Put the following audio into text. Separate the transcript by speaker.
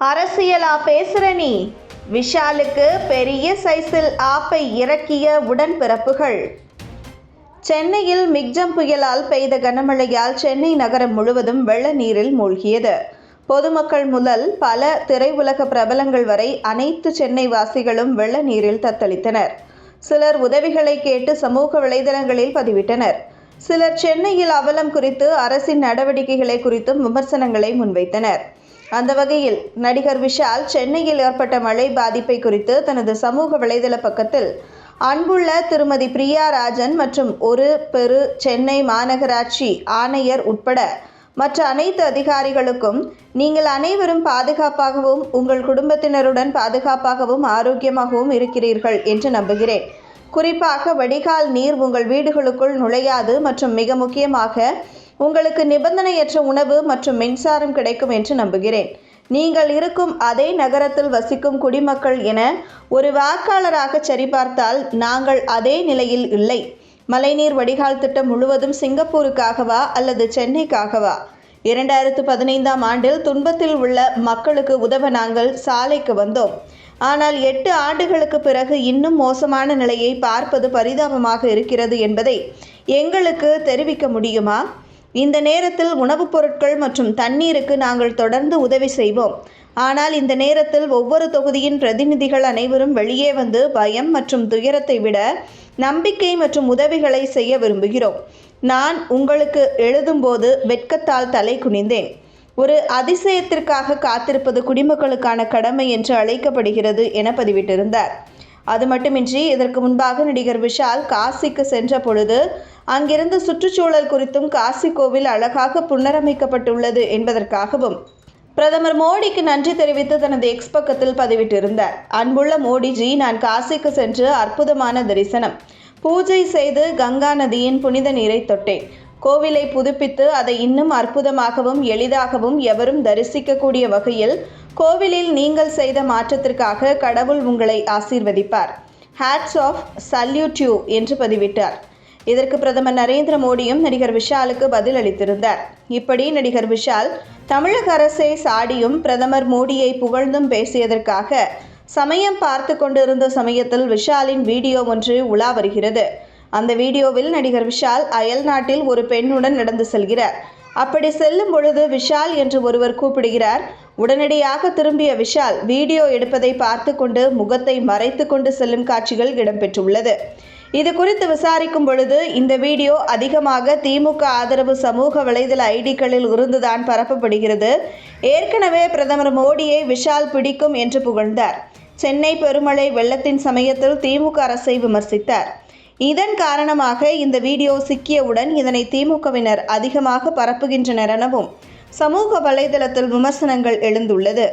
Speaker 1: அரசியலா பேசுற நீ? விஷாலுக்கு பெரிய சைஸில் ஆப்பை இறக்கிய உடன்பிறப்புகள். சென்னையில் மிக்ஜம் புயலால் பெய்த கனமழையால் சென்னை நகரம் முழுவதும் வெள்ள நீரில் மூழ்கியது. பொதுமக்கள் முதல் பல திரையுலக பிரபலங்கள் வரை அனைத்து சென்னை வாசிகளும் வெள்ள நீரில் தத்தளித்தனர். சிலர் உதவிகளை கேட்டு சமூக வலைதளங்களில் பதிவிட்டனர். சிலர் சென்னையில் அவலம் குறித்து அரசின் நடவடிக்கைகளை குறித்தும் விமர்சனங்களை முன்வைத்தனர். அந்த வகையில் நடிகர் விஷால் சென்னையில் ஏற்பட்ட மழை பாதிப்பை குறித்து தனது சமூக வலைதள பக்கத்தில் அன்புள்ள திருமதி பிரியா ராஜன் மற்றும் ஒரு பெரு சென்னை மாநகராட்சி ஆணையர் உட்பட மற்ற அனைத்து அதிகாரிகளுக்கும் நீங்கள் அனைவரும் பாதுகாப்பாகவும் உங்கள் குடும்பத்தினருடன் பாதுகாப்பாகவும் ஆரோக்கியமாகவும் இருக்கிறீர்கள் என்று நம்புகிறேன். குறிப்பாக வடிகால் நீர் உங்கள் வீடுகளுக்குள் நுழையாது மற்றும் மிக முக்கியமாக உங்களுக்கு நிபந்தனையற்ற உணவு மற்றும் மின்சாரம் கிடைக்கும் என்று நம்புகிறேன். நீங்கள் இருக்கும் அதே நகரத்தில் வசிக்கும் குடிமக்கள் என ஒரு வாக்காளராக சரிபார்த்தால் நாங்கள் அதே நிலையில் இல்லை. மழைநீர் வடிகால் திட்டம் முழுவதும் சிங்கப்பூருக்காகவா அல்லது சென்னைக்காகவா? 2015ஆம் ஆண்டில் துன்பத்தில் உள்ள மக்களுக்கு உதவ நாங்கள் சாலைக்கு வந்தோம். ஆனால் 8 ஆண்டுகளுக்கு பிறகு இன்னும் மோசமான நிலையை பார்ப்பது பரிதாபமாக இருக்கிறது என்பதை எங்களுக்கு தெரிவிக்க முடியுமா? இந்த நேரத்தில் உணவுப் பொருட்கள் மற்றும் தண்ணீருக்கு நாங்கள் தொடர்ந்து உதவி செய்வோம். ஆனால் இந்த நேரத்தில் ஒவ்வொரு தொகுதியின் பிரதிநிதிகள் அனைவரும் வெளியே வந்து பயம் மற்றும் துயரத்தை விட நம்பிக்கை மற்றும் உதவிகளை செய்ய விரும்புகிறோம். நான் உங்களுக்கு எழுதும்போது வெட்கத்தால் தலை குனிந்தேன். ஒரு அதிசயத்திற்காக காத்திருப்பது குடிமக்களுக்கான கடமை என்று அழைக்கப்படுகிறது என பதிவிட்டிருந்தார். அது மட்டுமின்றி இதற்கு முன்பாக நடிகர் விஷால் காசிக்கு சென்ற பொழுது அங்கிருந்த சுற்றுச்சூழல் குறித்தும் காசி கோவில் அழகாக புனரமைக்கப்பட்டுள்ளது என்பதற்காகவும் பிரதமர் மோடிக்கு நன்றி தெரிவித்து தனது எக்ஸ் பக்கத்தில் பதிவிட்டிருந்தார். அன்புள்ள மோடிஜி, நான் காசிக்கு சென்று அற்புதமான தரிசனம், பூஜை செய்து கங்கா நதியின் புனித நீரை தொட்டேன். கோவிலை புதுப்பித்து அதை இன்னும் அற்புதமாகவும் எளிதாகவும் எவரும் தரிசிக்கக்கூடிய வகையில் கோவிலில் நீங்கள் செய்த மாற்றத்திற்காக கடவுள் உங்களை ஆசீர்வதிப்பார். ஹேட்ஸ் ஆஃப், சல்யூட் யூ என்று பதிவிட்டார். இதற்கு பிரதமர் நரேந்திர மோடியும் நடிகர் விஷாலுக்கு பதில் அளித்திருந்தார். இப்படி நடிகர் விஷால் தமிழக அரசை சாடியும் பிரதமர் மோடியை புகழ்ந்தும் பேசியதற்காக சமயம் பார்த்து கொண்டிருந்த சமயத்தில் விஷாலின் வீடியோ ஒன்று உலா வருகிறது. அந்த வீடியோவில் நடிகர் விஷால் அயல் நாட்டில் ஒரு பெண்ணுடன் நடந்து செல்கிறார். அப்படி செல்லும் பொழுது விஷால் என்று ஒருவர் கூப்பிடுகிறார். உடனடியாக திரும்பிய விஷால் வீடியோ எடுப்பதை பார்த்து கொண்டு முகத்தை மறைத்து கொண்டு செல்லும் காட்சிகள் இடம்பெற்றுள்ளது. இது குறித்து விசாரிக்கும் பொழுது இந்த வீடியோ அதிகமாக திமுக ஆதரவு சமூக வலைதள ஐடிகளில் இருந்துதான் பரப்பப்படுகிறது. ஏற்கனவே பிரதமர் மோடியை விஷால் பிடிக்கும் என்று புகழ்ந்தார். சென்னை பெருமழை வெள்ளத்தின் சமயத்தில் திமுக அரசை விமர்சித்தார். இதன் காரணமாக இந்த வீடியோ சிக்கியவுடன் இதனை திமுகவினர் அதிகமாக பரப்புகின்றனர் எனவும் சமூக வலைதளத்தில் விமர்சனங்கள் எழுந்துள்ளது.